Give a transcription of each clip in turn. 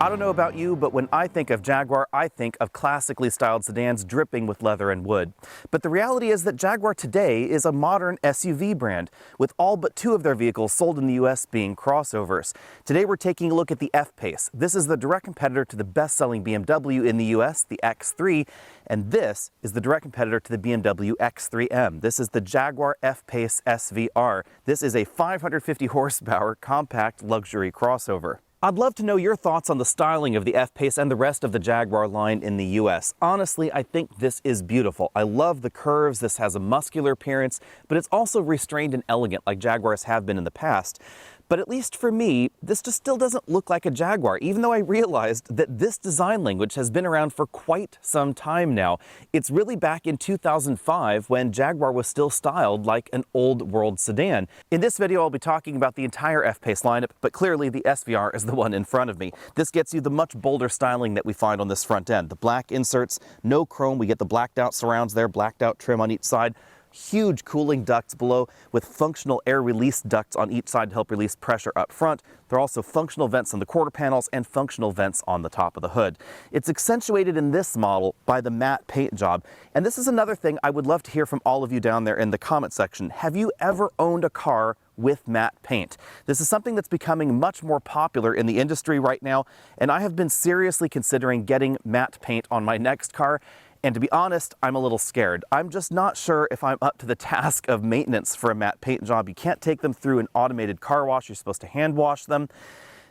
I don't know about you, but when I think of Jaguar, I think of classically styled sedans dripping with leather and wood. But the reality is that Jaguar today is a modern SUV brand, with all but two of their vehicles sold in the US being crossovers. Today we're taking a look at the F-Pace. This is the direct competitor to the best-selling BMW in the US, the X3, and this is the direct competitor to the BMW X3M. This is the Jaguar F-Pace SVR. This is a 550 horsepower compact luxury crossover. I'd love to know your thoughts on the styling of the F-Pace and the rest of the Jaguar line in the US. Honestly, I think this is beautiful. I love the curves. This has a muscular appearance, but it's also restrained and elegant like Jaguars have been in the past. But at least for me, this just still doesn't look like a Jaguar, even though I realized that this design language has been around for quite some time now. It's really back in 2005 when Jaguar was still styled like an old world sedan. In this video, I'll be talking about the entire F-Pace lineup, but clearly the SVR is the one in front of me. This gets you the much bolder styling that we find on this front end. The black inserts, no chrome, we get the blacked out surrounds there, blacked out trim on each side. Huge cooling ducts below with functional air release ducts on each side to help release pressure up front. There are also functional vents on the quarter panels and functional vents on the top of the hood. It's accentuated in this model by the matte paint job. And this is another thing I would love to hear from all of you down there in the comment section. Have you ever owned a car with matte paint? This is something that's becoming much more popular in the industry right now, and I have been seriously considering getting matte paint on my next car. And to be honest, I'm a little scared. I'm just not sure if I'm up to the task of maintenance for a matte paint job. You can't take them through an automated car wash. You're supposed to hand wash them.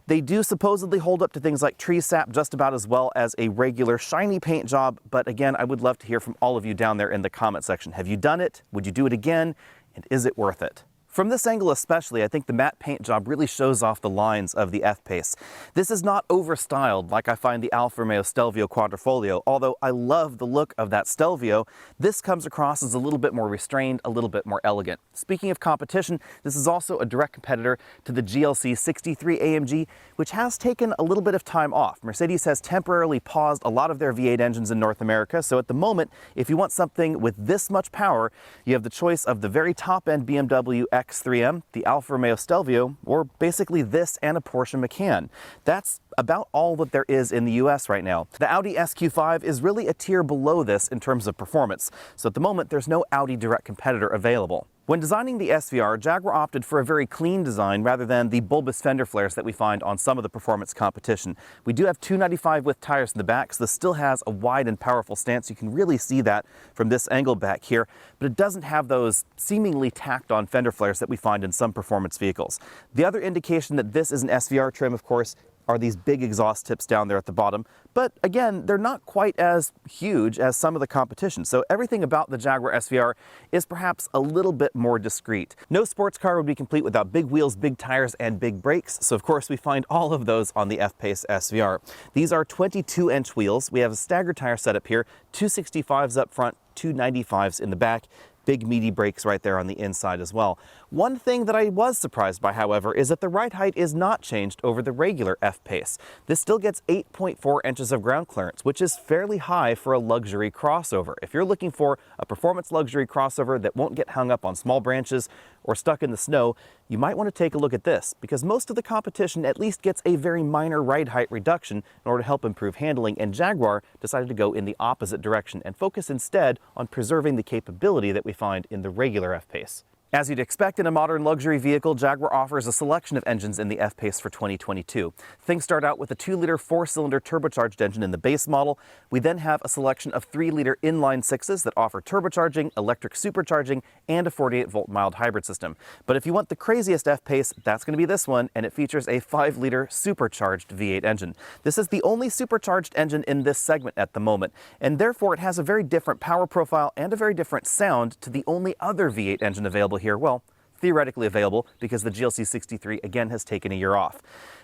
They do supposedly hold up to things like tree sap just about as well as a regular shiny paint job. But again, I would love to hear from all of you down there in the comment section. Have you done it? Would you do it again? And is it worth it? From this angle especially, I think the matte paint job really shows off the lines of the F-Pace. This is not over-styled like I find the Alfa Romeo Stelvio Quadrifoglio. Although I love the look of that Stelvio, this comes across as a little bit more restrained, a little bit more elegant. Speaking of competition, this is also a direct competitor to the GLC63 AMG, which has taken a little bit of time off. Mercedes has temporarily paused a lot of their V8 engines in North America, so at the moment, if you want something with this much power, you have the choice of the very top-end BMW X3M, the Alfa Romeo Stelvio, or basically this and a Porsche Macan. That's about all that there is in the US right now. The Audi SQ5 is really a tier below this in terms of performance, so at the moment there's no Audi direct competitor available. When designing the SVR, Jaguar opted for a very clean design rather than the bulbous fender flares that we find on some of the performance competition. We do have 295 width tires in the back, so this still has a wide and powerful stance. You can really see that from this angle back here, but it doesn't have those seemingly tacked on fender flares that we find in some performance vehicles. The other indication that this is an SVR trim, of course, are these big exhaust tips down there at the bottom. But again, they're not quite as huge as some of the competition. So everything about the Jaguar SVR is perhaps a little bit more discreet. No sports car would be complete without big wheels, big tires, and big brakes. So of course we find all of those on the F-Pace SVR. These are 22-inch wheels. We have a staggered tire setup here, 265s up front, 295s in the back. Big meaty brakes right there on the inside as well. One thing that I was surprised by, however, is that the ride height is not changed over the regular F-Pace. This still gets 8.4 inches of ground clearance, which is fairly high for a luxury crossover. If you're looking for a performance luxury crossover that won't get hung up on small branches or stuck in the snow, you might want to take a look at this, because most of the competition at least gets a very minor ride height reduction in order to help improve handling, and Jaguar decided to go in the opposite direction and focus instead on preserving the capability that we find in the regular F-Pace. As you'd expect in a modern luxury vehicle, Jaguar offers a selection of engines in the F-Pace for 2022. Things start out with a 2-liter 4-cylinder turbocharged engine in the base model. We then have a selection of 3-liter inline 6s that offer turbocharging, electric supercharging, and a 48-volt mild hybrid system. But if you want the craziest F-Pace, that's going to be this one, and it features a 5-liter supercharged V8 engine. This is the only supercharged engine in this segment at the moment, and therefore it has a very different power profile and a very different sound to the only other V8 engine available here. Well, theoretically available because the GLC63 again has taken a year off.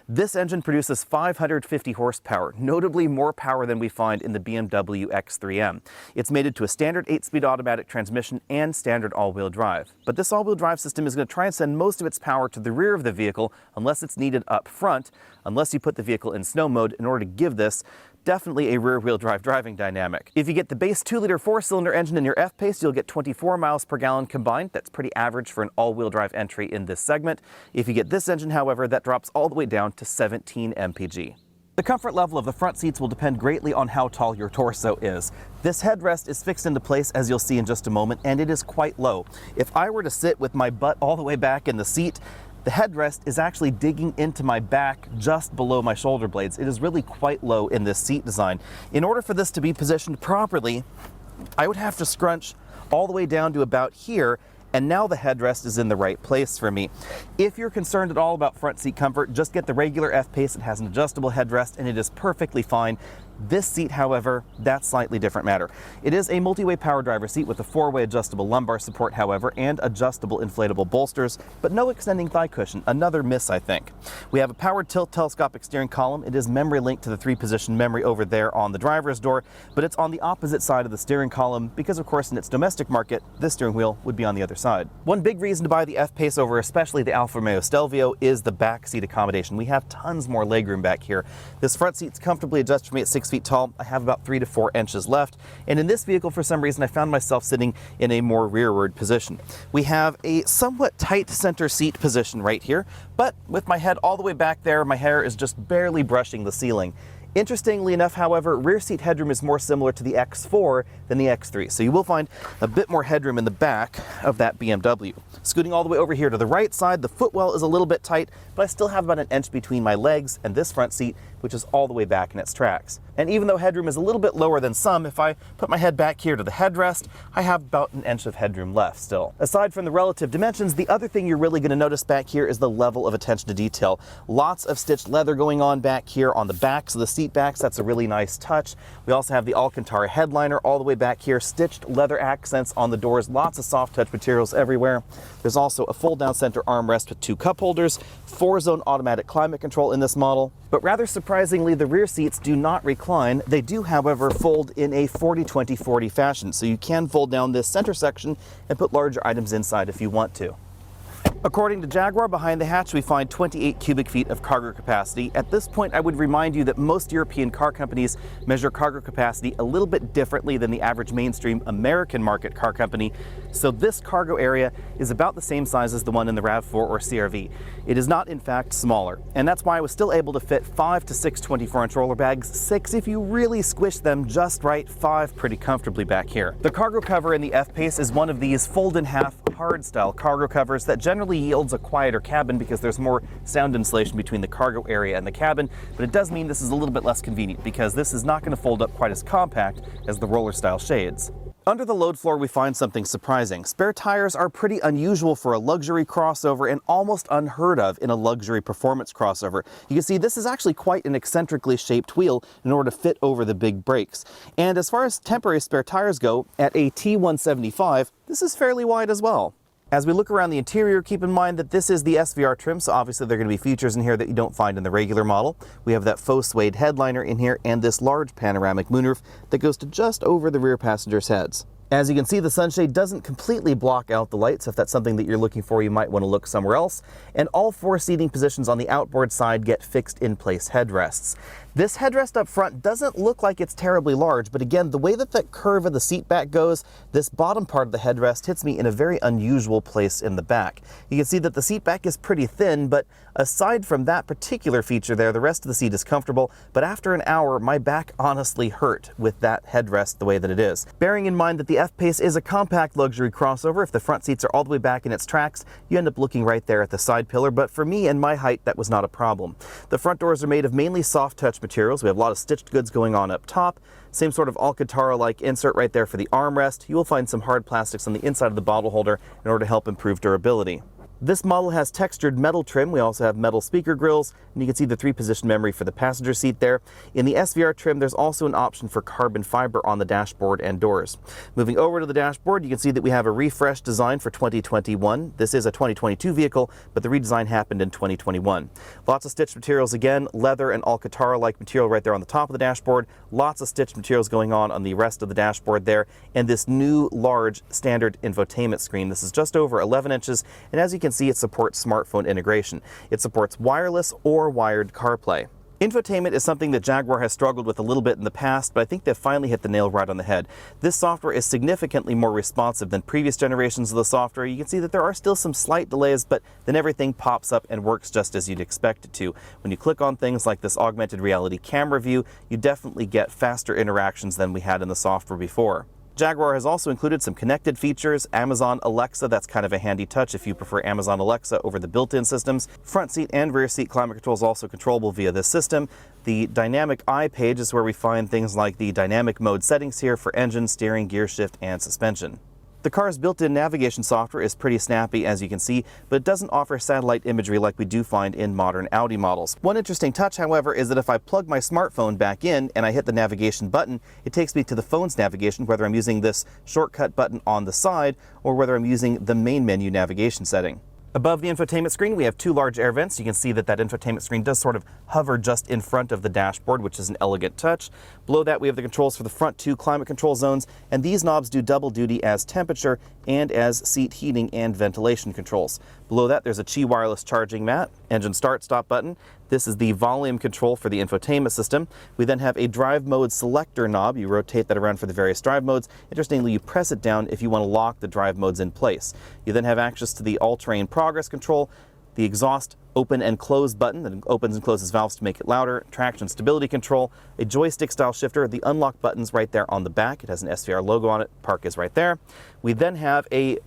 This engine produces 550 horsepower, notably more power than we find in the BMW X3M. It's mated to a standard 8-speed automatic transmission and standard all-wheel drive. But this all-wheel drive system is going to try and send most of its power to the rear of the vehicle unless it's needed up front, unless you put the vehicle in snow mode in order to give this definitely a rear-wheel drive driving dynamic. If you get the base 2-liter 4-cylinder engine in your F-Pace, you'll get 24 miles per gallon combined. That's pretty average for an all-wheel drive entry in this segment. If you get this engine, however, that drops all the way down to 17 mpg. The comfort level of the front seats will depend greatly on how tall your torso is. This headrest is fixed into place, as you'll see in just a moment, and it is quite low. If I were to sit with my butt all the way back in the seat, the headrest is actually digging into my back just below my shoulder blades. It is really quite low in this seat design. In order for this to be positioned properly, I would have to scrunch all the way down to about here, and now the headrest is in the right place for me. If you're concerned at all about front seat comfort, just get the regular F-Pace. It has an adjustable headrest and it is perfectly fine. This seat, however, that's slightly different matter. It is a multi-way power driver seat with a 4-way adjustable lumbar support, however, and adjustable inflatable bolsters, but no extending thigh cushion. Another miss, I think. We have a powered tilt telescopic steering column. It is memory linked to the 3-position memory over there on the driver's door, but it's on the opposite side of the steering column because, of course, in its domestic market, this steering wheel would be on the other side. One big reason to buy the F-Pace over especially the Alfa Romeo Stelvio is the back seat accommodation. We have tons more legroom back here. This front seat's comfortably adjusted for me at 6 feet tall. I have about 3 to 4 inches left, and in this vehicle, for some reason, I found myself sitting in a more rearward position. We have a somewhat tight center seat position right here, but with my head all the way back there, my hair is just barely brushing the ceiling. Interestingly enough, however, rear seat headroom is more similar to the X4 than the X3, so you will find a bit more headroom in the back of that BMW. Scooting all the way over here to the right side, the footwell is a little bit tight, but I still have about an inch between my legs and this front seat, which is all the way back in its tracks. And even though headroom is a little bit lower than some, if I put my head back here to the headrest, I have about an inch of headroom left still. Aside from the relative dimensions, the other thing you're really going to notice back here is the level of attention to detail. Lots of stitched leather going on back here on the backs of the seat backs. That's a really nice touch. We also have the Alcantara headliner all the way back here, stitched leather accents on the doors, lots of soft touch materials everywhere. There's also a fold down center armrest with 2 cup holders, 4-zone automatic climate control in this model. But rather surprisingly, the rear seats do not recline. They do, however, fold in a 40-20-40 fashion, so you can fold down this center section and put larger items inside if you want to. According to Jaguar, behind the hatch we find 28 cubic feet of cargo capacity. At this point, I would remind you that most European car companies measure cargo capacity a little bit differently than the average mainstream American market car company, so this cargo area is about the same size as the one in the RAV4 or CR-V. It is not, in fact, smaller, and that's why I was still able to fit 5 to 6 24-inch roller bags, 6 if you really squish them just right, 5 pretty comfortably back here. The cargo cover in the F-Pace is one of these fold-in-half hard-style cargo covers that generally yields a quieter cabin because there's more sound insulation between the cargo area and the cabin, but it does mean this is a little bit less convenient because this is not going to fold up quite as compact as the roller-style shades. Under the load floor, we find something surprising. Spare tires are pretty unusual for a luxury crossover and almost unheard of in a luxury performance crossover. You can see this is actually quite an eccentrically shaped wheel in order to fit over the big brakes. And as far as temporary spare tires go, at a T175, this is fairly wide as well. As we look around the interior, keep in mind that this is the SVR trim, so obviously there are going to be features in here that you don't find in the regular model. We have that faux suede headliner in here and this large panoramic moonroof that goes to just over the rear passengers' heads. As you can see, the sunshade doesn't completely block out the lights. If that's something that you're looking for, you might want to look somewhere else. And all 4 seating positions on the outboard side get fixed in place headrests. This headrest up front doesn't look like it's terribly large, but again, the way that the curve of the seat back goes, this bottom part of the headrest hits me in a very unusual place in the back. You can see that the seat back is pretty thin, but aside from that particular feature there, the rest of the seat is comfortable, but after an hour, my back honestly hurt with that headrest the way that it is. Bearing in mind that the F-Pace is a compact luxury crossover, if the front seats are all the way back in its tracks, you end up looking right there at the side pillar, but for me and my height, that was not a problem. The front doors are made of mainly soft touch materials. We have a lot of stitched goods going on up top. Same sort of Alcantara-like insert right there for the armrest. You will find some hard plastics on the inside of the bottle holder in order to help improve durability. This model has textured metal trim. We also have metal speaker grills, and you can see the 3-position memory for the passenger seat there. In the SVR trim, there's also an option for carbon fiber on the dashboard and doors. Moving over to the dashboard, you can see that we have a refreshed design for 2021. This is a 2022 vehicle, but the redesign happened in 2021. Lots of stitched materials again, leather and Alcantara-like material right there on the top of the dashboard. Lots of stitched materials going on the rest of the dashboard there, and this new large standard infotainment screen. This is just over 11 inches, and as you can see, it supports smartphone integration. It supports wireless or wired CarPlay. Infotainment is something that Jaguar has struggled with a little bit in the past, but I think they've finally hit the nail right on the head. This software is significantly more responsive than previous generations of the software. You can see that there are still some slight delays, but then everything pops up and works just as you'd expect it to. When you click on things like this augmented reality camera view, you definitely get faster interactions than we had in the software before. Jaguar has also included some connected features, Amazon Alexa, that's kind of a handy touch if you prefer Amazon Alexa over the built-in systems. Front seat and rear seat climate control is also controllable via this system. The dynamic eye page is where we find things like the dynamic mode settings here for engine, steering, gear shift, and suspension. The car's built-in navigation software is pretty snappy, as you can see, but it doesn't offer satellite imagery like we do find in modern Audi models. One interesting touch, however, is that if I plug my smartphone back in and I hit the navigation button, it takes me to the phone's navigation, whether I'm using this shortcut button on the side or whether I'm using the main menu navigation setting. Above the infotainment screen, we have two large air vents. You can see that infotainment screen does sort of hover just in front of the dashboard, which is an elegant touch. Below that, we have the controls for the front two climate control zones, and these knobs do double duty as temperature and as seat heating and ventilation controls. Below that, there's a Qi wireless charging mat, engine start-stop button. This is the volume control for the infotainment system. We then have a drive mode selector knob. You rotate that around for the various drive modes. Interestingly, you press it down if you want to lock the drive modes in place. You then have access to the all-terrain progress control, the exhaust open and close button that opens and closes valves to make it louder, traction stability control, a joystick style shifter, the unlock button's right there on the back. It has an SVR logo on it, park is right there. We then have a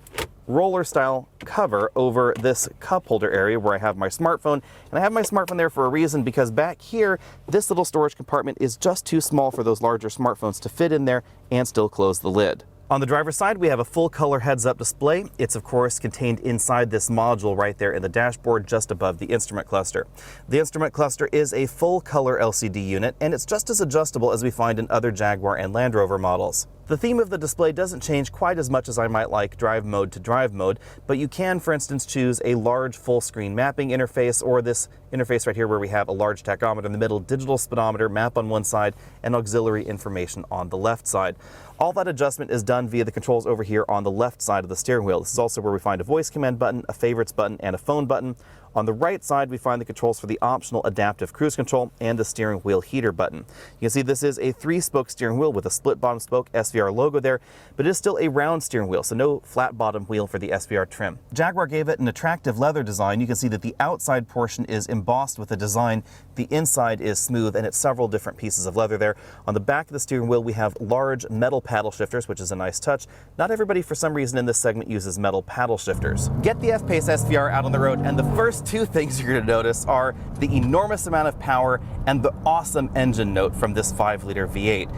roller style cover over this cup holder area where I have my smartphone, and I have my smartphone there for a reason, because back here this little storage compartment is just too small for those larger smartphones to fit in there and still close the lid. On the driver's side, we have a full color heads-up display. It's of course contained inside this module right there in the dashboard just above the instrument cluster. The instrument cluster is a full color LCD unit, and it's just as adjustable as we find in other Jaguar and Land Rover models. The theme of the display doesn't change quite as much as I might like drive mode to drive mode, but you can, for instance, choose a large full screen mapping interface, or this interface right here where we have a large tachometer in the middle, digital speedometer, map on one side, and auxiliary information on the left side. All that adjustment is done via the controls over here on the left side of the steering wheel. This is also where we find a voice command button, a favorites button, and a phone button. On the right side, we find the controls for the optional adaptive cruise control and the steering wheel heater button. You can see this is a 3-spoke steering wheel with a split bottom spoke SVR logo there, but it is still a round steering wheel, so no flat bottom wheel for the SVR trim. Jaguar gave it an attractive leather design. You can see that the outside portion is embossed with a design. The inside is smooth, and it's several different pieces of leather there. On the back of the steering wheel, we have large metal paddle shifters, which is a nice touch. Not everybody, for some reason, in this segment uses metal paddle shifters. Get the F-Pace SVR out on the road, and the first two things you're going to notice are the enormous amount of power and the awesome engine note from this 5-liter V8.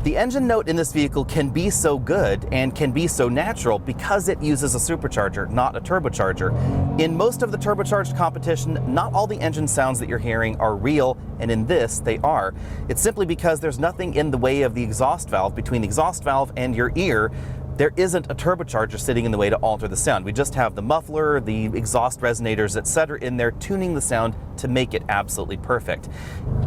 The engine note in this vehicle can be so good and can be so natural because it uses a supercharger, not a turbocharger. In most of the turbocharged competition, not all the engine sounds that you're hearing are real, and in this, they are. It's simply because there's nothing in the way of the exhaust valve. Between the exhaust valve and your ear, there isn't a turbocharger sitting in the way to alter the sound. We just have the muffler, the exhaust resonators, etc. in there tuning the sound to make it absolutely perfect.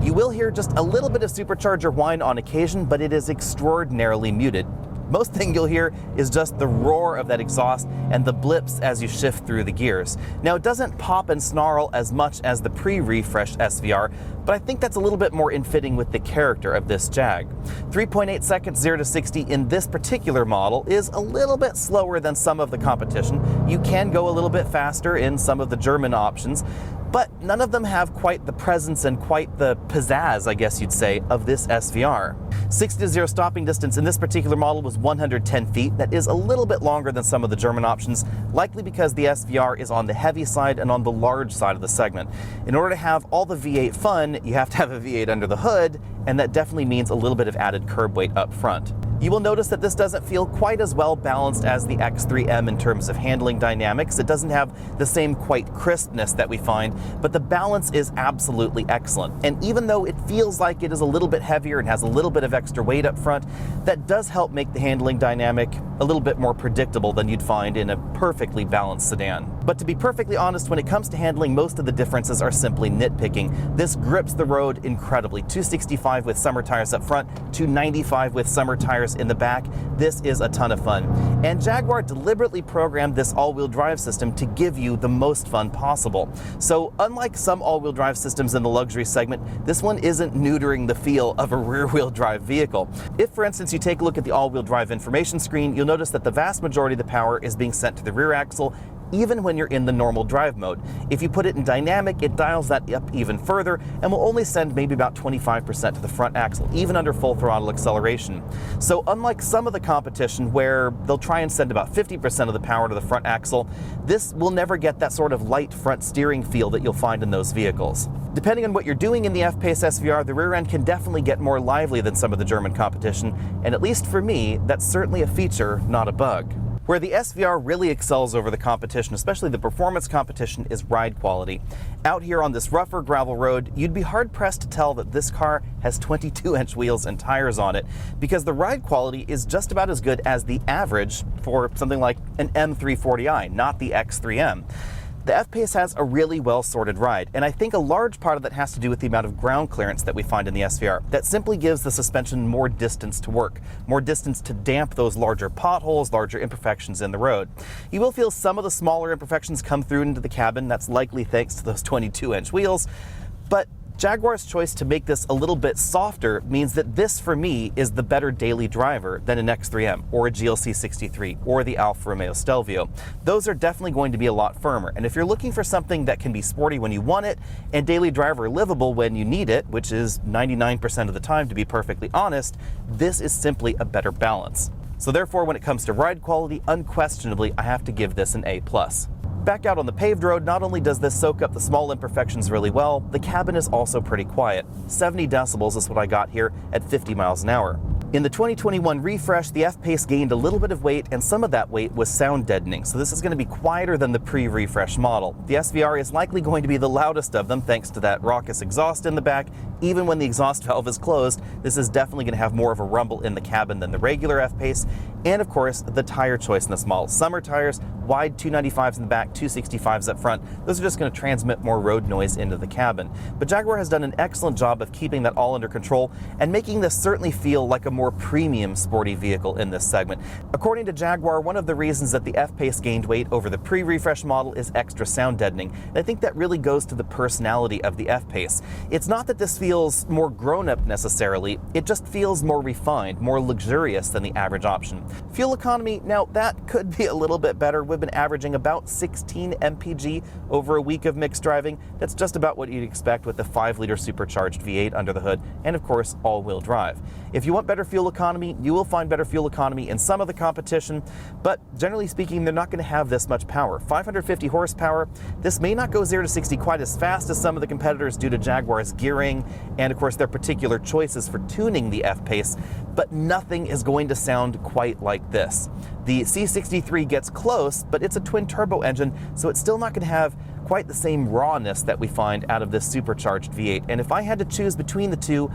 You will hear just a little bit of supercharger whine on occasion, but it is extraordinarily muted. Most thing you'll hear is just the roar of that exhaust and the blips as you shift through the gears. Now, it doesn't pop and snarl as much as the pre-refreshed SVR, but I think that's a little bit more in fitting with the character of this Jag. 3.8 seconds 0 to 60 in this particular model is a little bit slower than some of the competition. You can go a little bit faster in some of the German options, but none of them have quite the presence and quite the pizzazz, I guess you'd say, of this SVR. 60 to 0 stopping distance in this particular model was 110 feet. That is a little bit longer than some of the German options, likely because the SVR is on the heavy side and on the large side of the segment. In order to have all the V8 fun, you have to have a V8 under the hood, and that definitely means a little bit of added curb weight up front. You will notice that this doesn't feel quite as well balanced as the X3M in terms of handling dynamics. It doesn't have the same quite crispness that we find, but the balance is absolutely excellent. And even though it feels like it is a little bit heavier and has a little bit of extra weight up front, that does help make the handling dynamic a little bit more predictable than you'd find in a perfectly balanced sedan. But to be perfectly honest, when it comes to handling, most of the differences are simply nitpicking. This grips the road incredibly. 265 with summer tires up front, 295 with summer tires in the back. This is a ton of fun. And Jaguar deliberately programmed this all-wheel drive system to give you the most fun possible. So unlike some all-wheel drive systems in the luxury segment, this one isn't neutering the feel of a rear-wheel drive vehicle. If, for instance, you take a look at the all-wheel drive information screen, you'll notice that the vast majority of the power is being sent to the rear axle, even when you're in the normal drive mode. If you put it in dynamic, it dials that up even further and will only send maybe about 25% to the front axle, even under full throttle acceleration. So unlike some of the competition where they'll try and send about 50% of the power to the front axle, this will never get that sort of light front steering feel that you'll find in those vehicles. Depending on what you're doing in the F-Pace SVR, the rear end can definitely get more lively than some of the German competition, and at least for me, that's certainly a feature, not a bug. Where the SVR really excels over the competition, especially the performance competition, is ride quality. Out here on this rougher gravel road, you'd be hard-pressed to tell that this car has 22-inch wheels and tires on it, because the ride quality is just about as good as the average for something like an M340i, not the X3M. The F-Pace has a really well-sorted ride, and I think a large part of that has to do with the amount of ground clearance that we find in the SVR. That simply gives the suspension more distance to work, more distance to damp those larger potholes, larger imperfections in the road. You will feel some of the smaller imperfections come through into the cabin. That's likely thanks to those 22-inch wheels, but Jaguar's choice to make this a little bit softer means that this, for me, is the better daily driver than an X3M or a GLC63 or the Alfa Romeo Stelvio. Those are definitely going to be a lot firmer, and if you're looking for something that can be sporty when you want it and daily driver livable when you need it, which is 99% of the time to be perfectly honest, this is simply a better balance. So therefore, when it comes to ride quality, unquestionably, I have to give this an A+. Back out on the paved road, not only does this soak up the small imperfections really well, the cabin is also pretty quiet. 70 decibels is what I got here at 50 miles an hour. In the 2021 refresh, the F-Pace gained a little bit of weight, and some of that weight was sound deadening, so this is going to be quieter than the pre-refresh model. The SVR is likely going to be the loudest of them thanks to that raucous exhaust in the back. Even when the exhaust valve is closed, this is definitely going to have more of a rumble in the cabin than the regular F-Pace. And of course, the tire choice in this model. Summer tires, wide 295s in the back, 265s up front. Those are just going to transmit more road noise into the cabin. But Jaguar has done an excellent job of keeping that all under control and making this certainly feel like a more premium sporty vehicle in this segment. According to Jaguar, one of the reasons that the F-Pace gained weight over the pre-refresh model is extra sound deadening. And I think that really goes to the personality of the F-Pace. It's not that this feels more grown-up necessarily, it just feels more refined, more luxurious than the average option. Fuel economy, now that could be a little bit better. We've been averaging about 16 mpg over a week of mixed driving. That's just about what you'd expect with the 5-liter supercharged V8 under the hood, and of course, all-wheel drive. If you want better fuel economy, you will find better fuel economy in some of the competition, but generally speaking, they're not going to have this much power. 550 horsepower, this may not go 0 to 60 quite as fast as some of the competitors due to Jaguar's gearing, and of course their particular choices for tuning the F-Pace, but nothing is going to sound quite like this. The C63 gets close, but it's a twin-turbo engine, so it's still not going to have quite the same rawness that we find out of this supercharged V8. And if I had to choose between the two,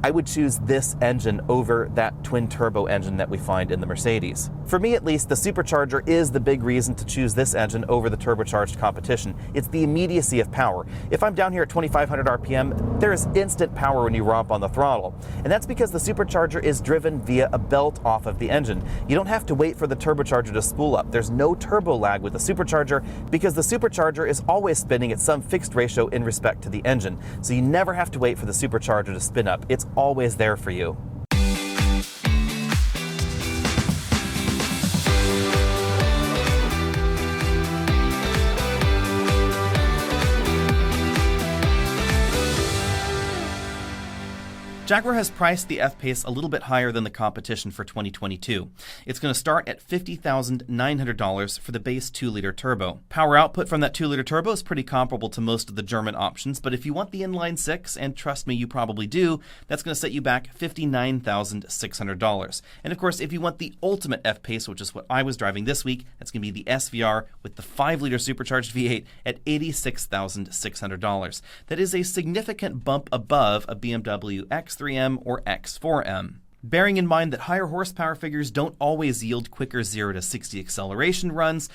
I would choose this engine over that twin-turbo engine that we find in the Mercedes. For me at least, the supercharger is the big reason to choose this engine over the turbocharged competition. It's the immediacy of power. If I'm down here at 2,500 RPM, there is instant power when you romp on the throttle. And that's because the supercharger is driven via a belt off of the engine. You don't have to wait for the turbocharger to spool up. There's no turbo lag with the supercharger because the supercharger is always spinning at some fixed ratio in respect to the engine. So you never have to wait for the supercharger to spin up. It's always there for you. Jaguar has priced the F-Pace a little bit higher than the competition for 2022. It's going to start at $50,900 for the base 2-liter turbo. Power output from that 2-liter turbo is pretty comparable to most of the German options, but if you want the inline 6, and trust me, you probably do, that's going to set you back $59,600. And of course, if you want the ultimate F-Pace, which is what I was driving this week, that's going to be the SVR with the 5-liter supercharged V8 at $86,600. That is a significant bump above a BMW X3M or X4M. Bearing in mind that higher horsepower figures don't always yield quicker 0 to 60 acceleration runs,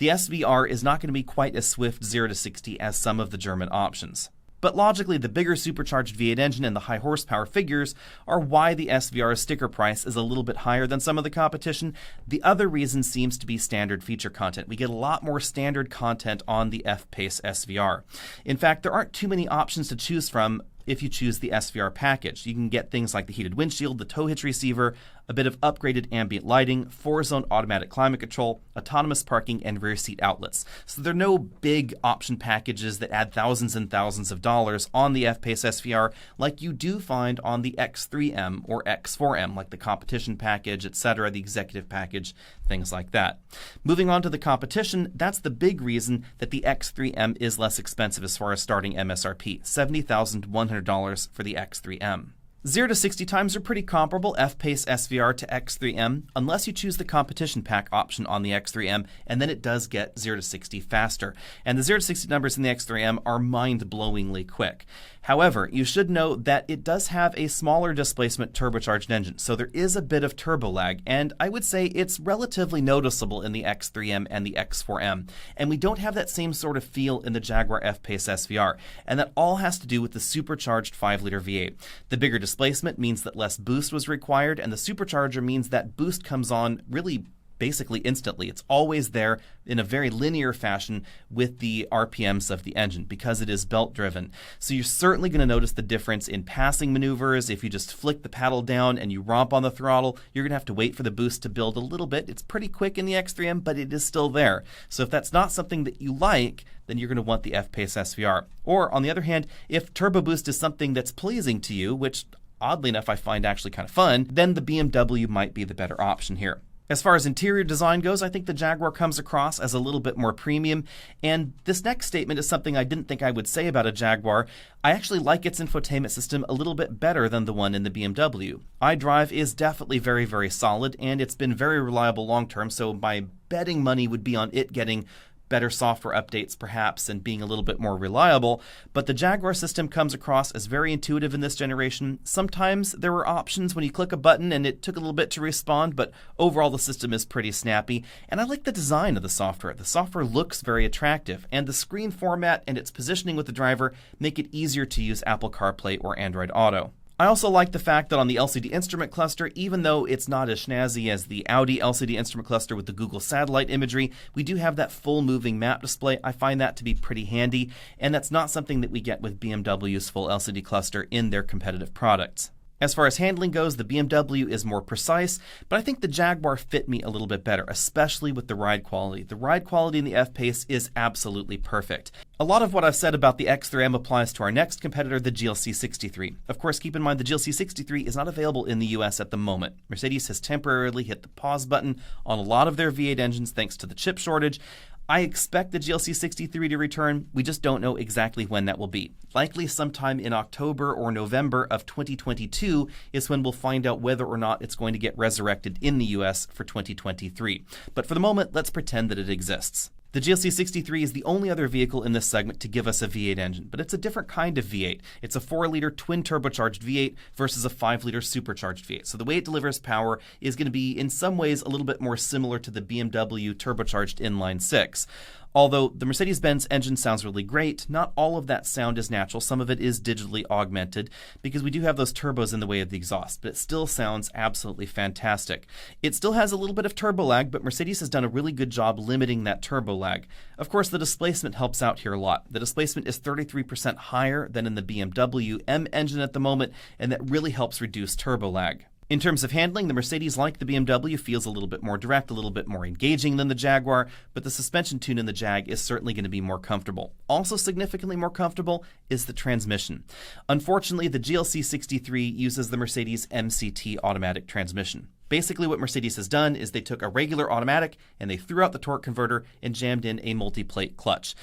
The SVR is not going to be quite as swift 0 to 60 as some of the German options. But logically, the bigger supercharged V8 engine and the high horsepower figures are why the SVR's sticker price is a little bit higher than some of the competition. The other reason seems to be standard feature content. We get a lot more standard content on the F-Pace SVR. In fact, there aren't too many options to choose from if you choose the SVR package. You can get things like the heated windshield, the tow hitch receiver, a bit of upgraded ambient lighting, 4-zone automatic climate control, autonomous parking, and rear seat outlets. So there are no big option packages that add thousands and thousands of dollars on the F-Pace SVR like you do find on the X3M or X4M, like the competition package, etc., the executive package, things like that. Moving on to the competition, that's the big reason that the X3M is less expensive as far as starting MSRP, $70,100 for the X3M. 0 to 60 times are pretty comparable, F-Pace SVR to X3M, unless you choose the competition pack option on the X3M, and then it does get 0 to 60 faster. And the 0 to 60 numbers in the X3M are mind-blowingly quick. However, you should know that it does have a smaller displacement turbocharged engine, so there is a bit of turbo lag, and I would say it's relatively noticeable in the X3M and the X4M. And we don't have that same sort of feel in the Jaguar F-Pace SVR, and that all has to do with the supercharged 5-liter V8. The bigger displacement means that less boost was required, and the supercharger means that boost comes on really basically instantly. It's always there in a very linear fashion with the RPMs of the engine because it is belt driven. So you're certainly going to notice the difference in passing maneuvers. If you just flick the paddle down and you romp on the throttle, you're going to have to wait for the boost to build a little bit. It's pretty quick in the X3M, but it is still there. So if that's not something that you like, then you're going to want the F-Pace SVR. Or on the other hand, if turbo boost is something that's pleasing to you, which oddly enough I find actually kind of fun, then the BMW might be the better option here. As far as interior design goes, I think the Jaguar comes across as a little bit more premium, and this next statement is something I didn't think I would say about a Jaguar. I actually like its infotainment system a little bit better than the one in the BMW. iDrive is definitely very, very solid, and it's been very reliable long-term, so my betting money would be on it getting better software updates perhaps and being a little bit more reliable, but the Jaguar system comes across as very intuitive in this generation. Sometimes there were options when you click a button and it took a little bit to respond, but overall the system is pretty snappy, and I like the design of the software. The software looks very attractive, and the screen format and its positioning with the driver make it easier to use Apple CarPlay or Android Auto. I also like the fact that on the LCD instrument cluster, even though it's not as snazzy as the Audi LCD instrument cluster with the Google satellite imagery, we do have that full moving map display. I find that to be pretty handy, and that's not something that we get with BMW's full LCD cluster in their competitive products. As far as handling goes, the BMW is more precise, but I think the Jaguar fit me a little bit better, especially with the ride quality. The ride quality in the F-Pace is absolutely perfect. A lot of what I've said about the X3M applies to our next competitor, the GLC63. Of course, keep in mind the GLC63 is not available in the US at the moment. Mercedes has temporarily hit the pause button on a lot of their V8 engines thanks to the chip shortage. I expect the GLC63 to return. We just don't know exactly when that will be. Likely sometime in October or November of 2022 is when we'll find out whether or not it's going to get resurrected in the US for 2023. But for the moment, let's pretend that it exists. The GLC63 is the only other vehicle in this segment to give us a V8 engine, but it's a different kind of V8. It's a 4-liter twin-turbocharged V8 versus a 5-liter supercharged V8. So the way it delivers power is going to be, in some ways, a little bit more similar to the BMW turbocharged inline-6. Although the Mercedes-Benz engine sounds really great, not all of that sound is natural. Some of it is digitally augmented because we do have those turbos in the way of the exhaust, but it still sounds absolutely fantastic. It still has a little bit of turbo lag, but Mercedes has done a really good job limiting that turbo lag. Of course, the displacement helps out here a lot. The displacement is 33% higher than in the BMW M engine at the moment, and that really helps reduce turbo lag. In terms of handling, the Mercedes, like the BMW, feels a little bit more direct, a little bit more engaging than the Jaguar, but the suspension tune in the Jag is certainly going to be more comfortable. Also significantly more comfortable is the transmission. Unfortunately, the GLC63 uses the Mercedes MCT automatic transmission. Basically, what Mercedes has done is they took a regular automatic and they threw out the torque converter and jammed in a multi-plate clutch.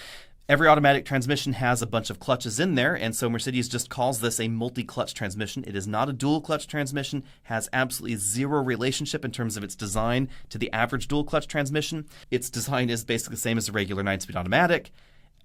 Every automatic transmission has a bunch of clutches in there, and so Mercedes just calls this a multi-clutch transmission. It is not a dual-clutch transmission, has absolutely zero relationship in terms of its design to the average dual-clutch transmission. Its design is basically the same as a regular 9-speed automatic.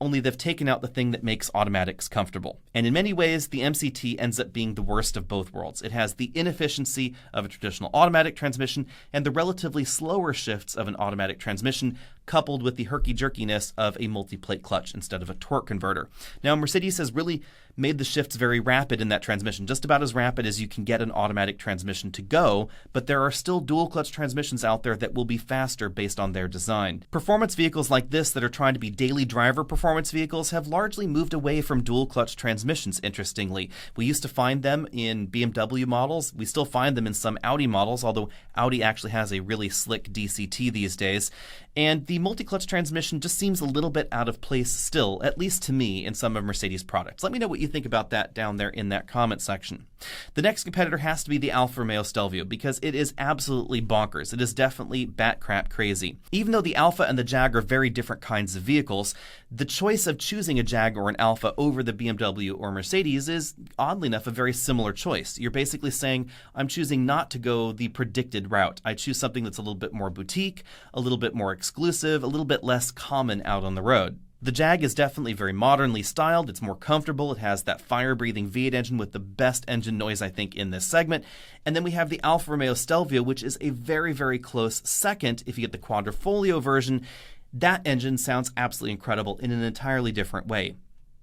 only they've taken out the thing that makes automatics comfortable. And in many ways, the MCT ends up being the worst of both worlds. It has the inefficiency of a traditional automatic transmission and the relatively slower shifts of an automatic transmission, coupled with the herky-jerkiness of a multi-plate clutch instead of a torque converter. Now, Mercedes has really made the shifts very rapid in that transmission, just about as rapid as you can get an automatic transmission to go, but there are still dual-clutch transmissions out there that will be faster based on their design. Performance vehicles like this that are trying to be daily driver performance vehicles have largely moved away from dual-clutch transmissions, interestingly. We used to find them in BMW models. We still find them in some Audi models, although Audi actually has a really slick DCT these days. And the multi-clutch transmission just seems a little bit out of place still, at least to me, in some of Mercedes' products. Let me know what you think about that down there in that comment section. The next competitor has to be the Alfa Romeo Stelvio, because it is absolutely bonkers. It is definitely bat crap crazy. Even though the Alfa and the Jag are very different kinds of vehicles, the choice of choosing a Jag or an Alfa over the BMW or Mercedes is, oddly enough, a very similar choice. You're basically saying, I'm choosing not to go the predicted route. I choose something that's a little bit more boutique, a little bit more exclusive, a little bit less common out on the road. The Jag is definitely very modernly styled. It's more comfortable. It has that fire-breathing V8 engine with the best engine noise, I think, in this segment. And then we have the Alfa Romeo Stelvio, which is a very, very close second if you get the Quadrifoglio version. That engine sounds absolutely incredible in an entirely different way.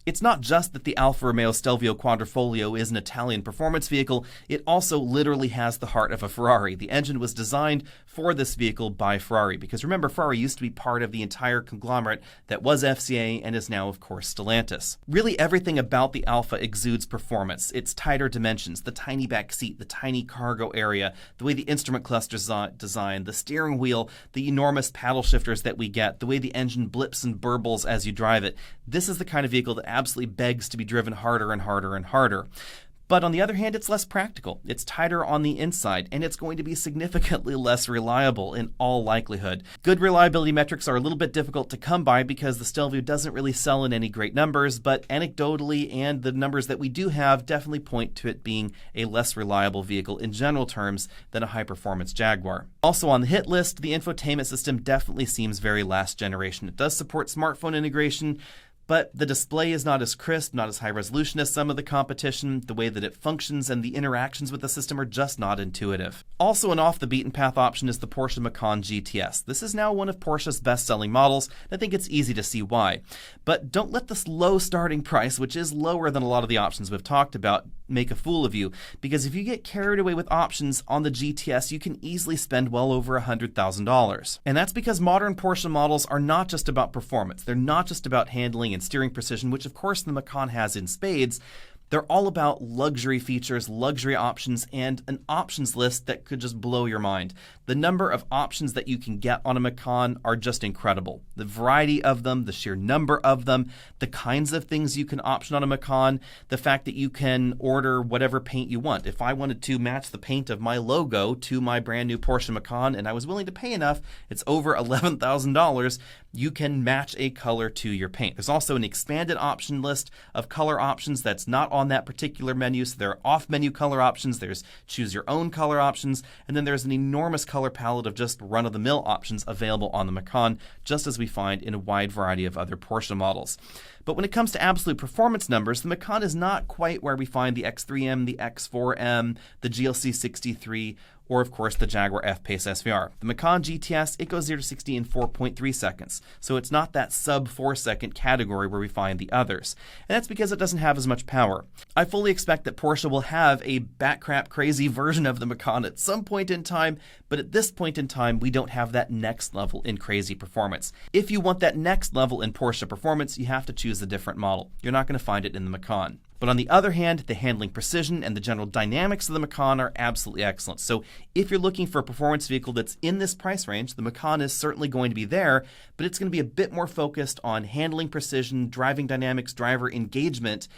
It's not just that the Alfa Romeo Stelvio Quadrifoglio is an Italian performance vehicle, it also literally has the heart of a Ferrari. The engine was designed for this vehicle by Ferrari, because remember, Ferrari used to be part of the entire conglomerate that was FCA and is now, of course, Stellantis. Really, everything about the Alfa exudes performance. Its tighter dimensions, the tiny back seat, the tiny cargo area, the way the instrument cluster's designed, the steering wheel, the enormous paddle shifters that we get, the way the engine blips and burbles as you drive it. This is the kind of vehicle that absolutely begs to be driven harder and harder and harder. But on the other hand, it's less practical. It's tighter on the inside, and it's going to be significantly less reliable in all likelihood. Good reliability metrics are a little bit difficult to come by because the Stelvio doesn't really sell in any great numbers, but anecdotally and the numbers that we do have definitely point to it being a less reliable vehicle in general terms than a high-performance Jaguar. Also on the hit list, the infotainment system definitely seems very last generation. It does support smartphone integration, but the display is not as crisp, not as high resolution as some of the competition. The way that it functions and the interactions with the system are just not intuitive. Also an off-the-beaten-path option is the Porsche Macan GTS. This is now one of Porsche's best-selling models, and I think it's easy to see why. But don't let this low starting price, which is lower than a lot of the options we've talked about, make a fool of you, because if you get carried away with options on the GTS, you can easily spend well over $100,000. And that's because modern Porsche models are not just about performance. They're not just about handling and steering precision, which of course the Macan has in spades. They're all about luxury features, luxury options, and an options list that could just blow your mind. The number of options that you can get on a Macan are just incredible. The variety of them, the sheer number of them, the kinds of things you can option on a Macan, the fact that you can order whatever paint you want. If I wanted to match the paint of my logo to my brand new Porsche Macan and I was willing to pay enough, it's over $11,000, you can match a color to your paint. There's also an expanded option list of color options that's not on that particular menu. So there are off-menu color options, there's choose your own color options, and then there's an enormous color palette of just run-of-the-mill options available on the Macan, just as we find in a wide variety of other Porsche models. But when it comes to absolute performance numbers, the Macan is not quite where we find the X3M, the X4M, the GLC63, or of course the Jaguar F-Pace SVR. The Macan GTS, it goes 0 to 60 in 4.3 seconds, so it's not that sub-4 second category where we find the others. And that's because it doesn't have as much power. I fully expect that Porsche will have a bat-crap crazy version of the Macan at some point in time, but at this point in time, we don't have that next level in crazy performance. If you want that next level in Porsche performance, you have to choose a different model. You're not going to find it in the Macan. But on the other hand, the handling precision and the general dynamics of the Macan are absolutely excellent. So if you're looking for a performance vehicle that's in this price range, the Macan is certainly going to be there, but it's going to be a bit more focused on handling precision, driving dynamics, driver engagement,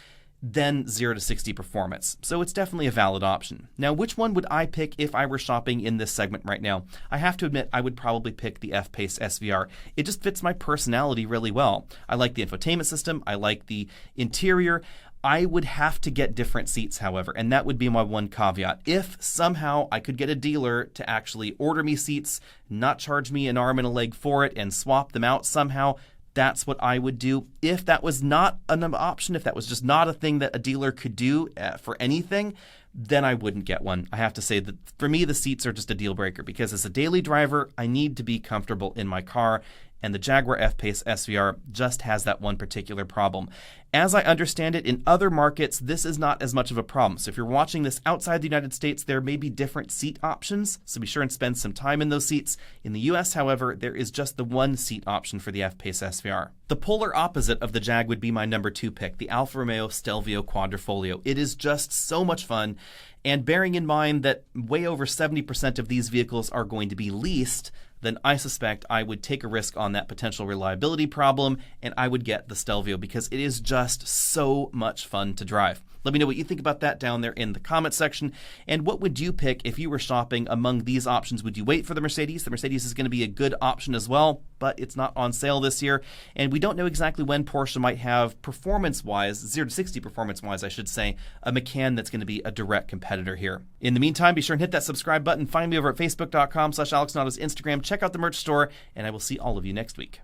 than 0 to 60 performance. So it's definitely a valid option. Now, which one would I pick if I were shopping in this segment right now? I have to admit, I would probably pick the F-Pace SVR. It just fits my personality really well. I like the infotainment system. I like the interior. I would have to get different seats, however, and that would be my one caveat. If somehow I could get a dealer to actually order me seats, not charge me an arm and a leg for it, and swap them out somehow, that's what I would do. If that was not an option, if that was just not a thing that a dealer could do for anything, then I wouldn't get one. I have to say that for me, the seats are just a deal breaker because as a daily driver, I need to be comfortable in my car. And the Jaguar F-Pace SVR just has that one particular problem. As I understand it, in other markets, this is not as much of a problem. So if you're watching this outside the United States, there may be different seat options. So be sure and spend some time in those seats. In the US, however, there is just the one seat option for the F-Pace SVR. The polar opposite of the Jag would be my number 2 pick, the Alfa Romeo Stelvio Quadrifoglio. It is just so much fun. And bearing in mind that way over 70% of these vehicles are going to be leased, then I suspect I would take a risk on that potential reliability problem and I would get the Stelvio because it is just so much fun to drive. Let me know what you think about that down there in the comment section. And what would you pick if you were shopping among these options? Would you wait for the Mercedes? The Mercedes is going to be a good option as well, but it's not on sale this year. And we don't know exactly when Porsche might have performance-wise, 0 to 60 performance-wise, I should say, a Macan that's going to be a direct competitor here. In the meantime, be sure and hit that subscribe button. Find me over at facebook.com/AlexNautos, Instagram. Check out the merch store, and I will see all of you next week.